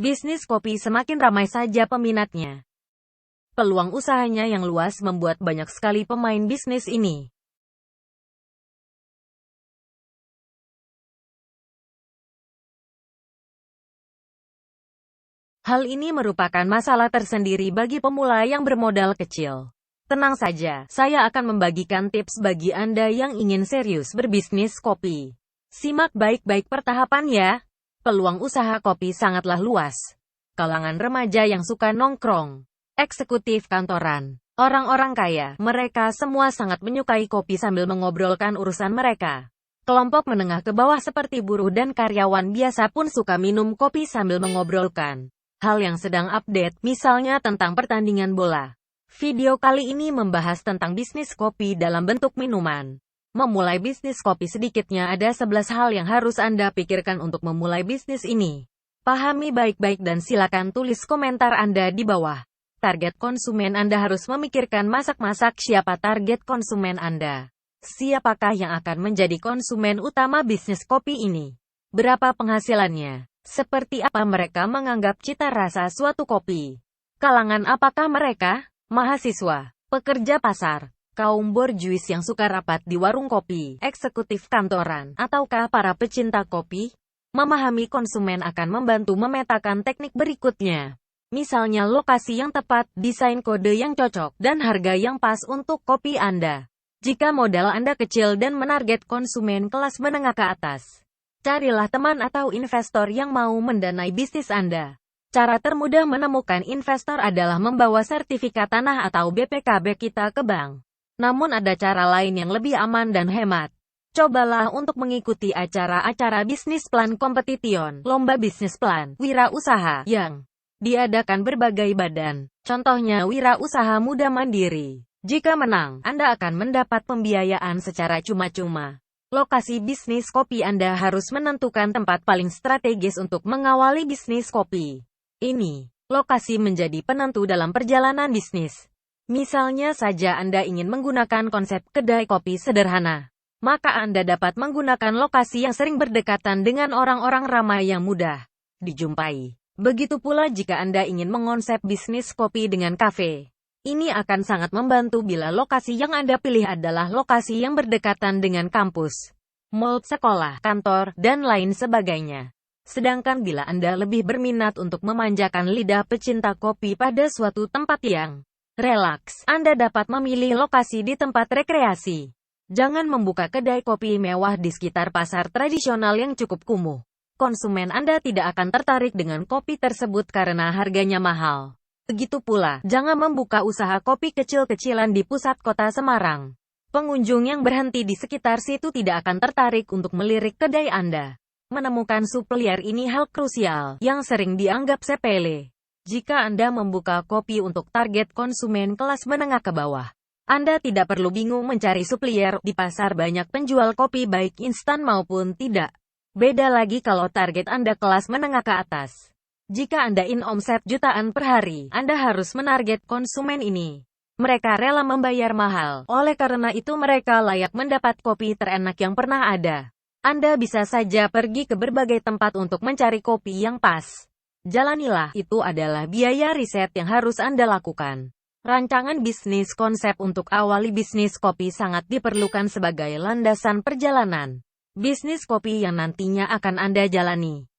bisnis kopi semakin ramai saja peminatnya. Peluang usahanya yang luas membuat banyak sekali pemain bisnis ini. Hal ini merupakan masalah tersendiri bagi pemula yang bermodal kecil. Tenang saja, saya akan membagikan tips bagi Anda yang ingin serius berbisnis kopi. Simak baik-baik pertahapan ya. Peluang usaha kopi sangatlah luas. Kalangan remaja yang suka nongkrong, eksekutif kantoran, orang-orang kaya, mereka semua sangat menyukai kopi sambil mengobrolkan urusan mereka. Kelompok menengah ke bawah seperti buruh dan karyawan biasa pun suka minum kopi sambil mengobrolkan hal yang sedang update, misalnya tentang pertandingan bola. Video kali ini membahas tentang bisnis kopi dalam bentuk minuman. Memulai bisnis kopi, sedikitnya ada 11 hal yang harus Anda pikirkan untuk memulai bisnis ini. Pahami baik-baik dan silakan tulis komentar Anda di bawah. Target konsumen Anda harus memikirkan masak-masak. Siapa target konsumen Anda? Siapakah yang akan menjadi konsumen utama bisnis kopi ini? Berapa penghasilannya? Seperti apa mereka menganggap cita rasa suatu kopi? Kalangan apakah mereka? Mahasiswa, pekerja pasar, kaum borjuis yang suka rapat di warung kopi, eksekutif kantoran, ataukah para pecinta kopi? Memahami konsumen akan membantu memetakan teknik berikutnya. Misalnya lokasi yang tepat, desain kode yang cocok, dan harga yang pas untuk kopi Anda. Jika modal Anda kecil dan menarget konsumen kelas menengah ke atas, carilah teman atau investor yang mau mendanai bisnis Anda. Cara termudah menemukan investor adalah membawa sertifikat tanah atau BPKB kita ke bank. Namun ada cara lain yang lebih aman dan hemat. Cobalah untuk mengikuti acara-acara bisnis plan competition, lomba bisnis plan, wirausaha, yang diadakan berbagai badan. Contohnya Wirausaha Muda Mandiri. Jika menang, Anda akan mendapat pembiayaan secara cuma-cuma. Lokasi bisnis kopi Anda harus menentukan tempat paling strategis untuk mengawali bisnis kopi ini. Lokasi menjadi penentu dalam perjalanan bisnis. Misalnya saja Anda ingin menggunakan konsep kedai kopi sederhana, maka Anda dapat menggunakan lokasi yang sering berdekatan dengan orang-orang ramai yang mudah dijumpai. Begitu pula jika Anda ingin mengonsep bisnis kopi dengan kafe. Ini akan sangat membantu bila lokasi yang Anda pilih adalah lokasi yang berdekatan dengan kampus, mall, sekolah, kantor, dan lain sebagainya. Sedangkan bila Anda lebih berminat untuk memanjakan lidah pecinta kopi pada suatu tempat yang relaks, Anda dapat memilih lokasi di tempat rekreasi. Jangan membuka kedai kopi mewah di sekitar pasar tradisional yang cukup kumuh. Konsumen Anda tidak akan tertarik dengan kopi tersebut karena harganya mahal. Begitu pula, jangan membuka usaha kopi kecil-kecilan di pusat kota Semarang. Pengunjung yang berhenti di sekitar situ tidak akan tertarik untuk melirik kedai Anda. Menemukan supplier ini hal krusial, yang sering dianggap sepele. Jika Anda membuka kopi untuk target konsumen kelas menengah ke bawah, Anda tidak perlu bingung mencari supplier. Di pasar banyak penjual kopi baik instan maupun tidak. Beda lagi kalau target Anda kelas menengah ke atas. Jika Anda omset jutaan per hari, Anda harus menarget konsumen ini. Mereka rela membayar mahal, oleh karena itu mereka layak mendapat kopi terenak yang pernah ada. Anda bisa saja pergi ke berbagai tempat untuk mencari kopi yang pas. Jalanilah, itu adalah biaya riset yang harus Anda lakukan. Rancangan bisnis konsep untuk awali bisnis kopi sangat diperlukan sebagai landasan perjalanan bisnis kopi yang nantinya akan Anda jalani.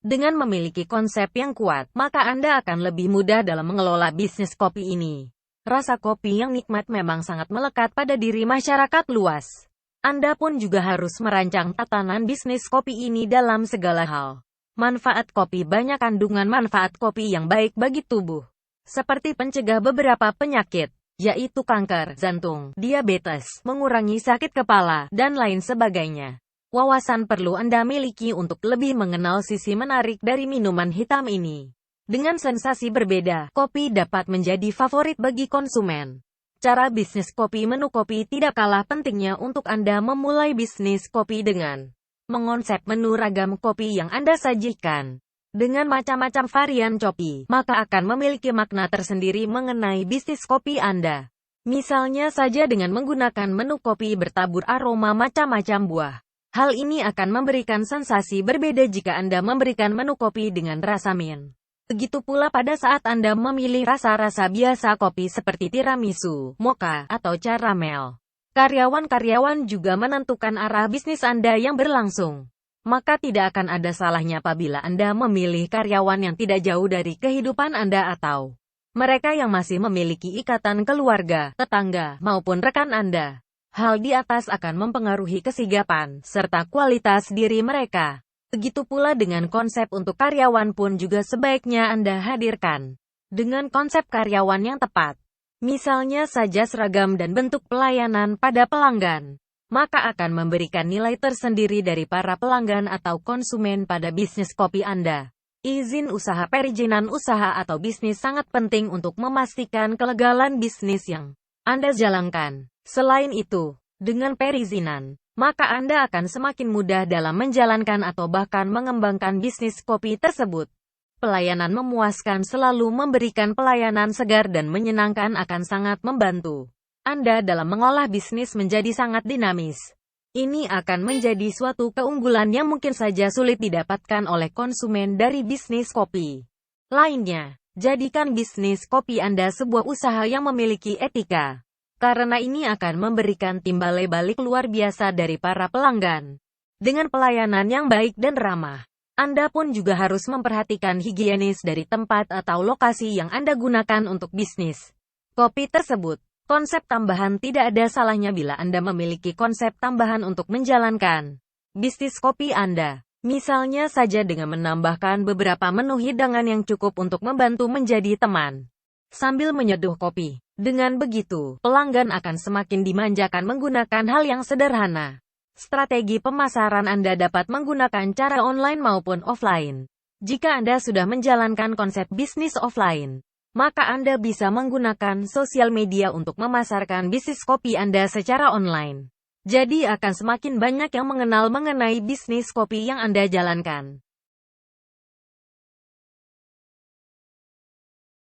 Dengan memiliki konsep yang kuat, maka Anda akan lebih mudah dalam mengelola bisnis kopi ini. Rasa kopi yang nikmat memang sangat melekat pada diri masyarakat luas. Anda pun juga harus merancang tatanan bisnis kopi ini dalam segala hal. Manfaat kopi. Banyak kandungan manfaat kopi yang baik bagi tubuh, seperti pencegah beberapa penyakit, yaitu kanker, jantung, diabetes, mengurangi sakit kepala, dan lain sebagainya. Wawasan perlu Anda miliki untuk lebih mengenal sisi menarik dari minuman hitam ini. Dengan sensasi berbeda, kopi dapat menjadi favorit bagi konsumen. Cara bisnis kopi. Menu kopi tidak kalah pentingnya untuk Anda memulai bisnis kopi dengan mengonsep menu ragam kopi yang Anda sajikan. Dengan macam-macam varian kopi, maka akan memiliki makna tersendiri mengenai bisnis kopi Anda. Misalnya saja dengan menggunakan menu kopi bertabur aroma macam-macam buah, Hal ini akan memberikan sensasi berbeda jika Anda memberikan menu kopi dengan rasa mint. Begitu pula pada saat Anda memilih rasa-rasa biasa kopi seperti tiramisu, mocha, atau caramel. Karyawan-karyawan juga menentukan arah bisnis Anda yang berlangsung. Maka tidak akan ada salahnya apabila Anda memilih karyawan yang tidak jauh dari kehidupan Anda atau mereka yang masih memiliki ikatan keluarga, tetangga, maupun rekan Anda. Hal di atas akan mempengaruhi kesigapan, serta kualitas diri mereka. Begitu pula dengan konsep untuk karyawan pun juga sebaiknya Anda hadirkan. Dengan konsep karyawan yang tepat. Misalnya saja seragam dan bentuk pelayanan pada pelanggan. Maka akan memberikan nilai tersendiri dari para pelanggan atau konsumen pada bisnis kopi Anda. Izin usaha perizinan usaha atau bisnis sangat penting untuk memastikan kelegalan bisnis yang Anda jalankan. Selain itu, dengan perizinan, maka Anda akan semakin mudah dalam menjalankan atau bahkan mengembangkan bisnis kopi tersebut. Pelayanan memuaskan selalu memberikan pelayanan segar dan menyenangkan akan sangat membantu Anda dalam mengolah bisnis menjadi sangat dinamis. Ini akan menjadi suatu keunggulan yang mungkin saja sulit didapatkan oleh konsumen dari bisnis kopi lainnya. Jadikan bisnis kopi Anda sebuah usaha yang memiliki etika. Karena ini akan memberikan timbal balik luar biasa dari para pelanggan. Dengan pelayanan yang baik dan ramah, Anda pun juga harus memperhatikan higienis dari tempat atau lokasi yang Anda gunakan untuk bisnis kopi tersebut. Konsep tambahan tidak ada salahnya bila Anda memiliki konsep tambahan untuk menjalankan bisnis kopi Anda. Misalnya saja dengan menambahkan beberapa menu hidangan yang cukup untuk membantu menjadi teman sambil menyeduh kopi. Dengan begitu, pelanggan akan semakin dimanjakan menggunakan hal yang sederhana. Strategi pemasaran Anda dapat menggunakan cara online maupun offline. Jika Anda sudah menjalankan konsep bisnis offline, maka Anda bisa menggunakan sosial media untuk memasarkan bisnis kopi Anda secara online. Jadi akan semakin banyak yang mengenal mengenai bisnis kopi yang Anda jalankan.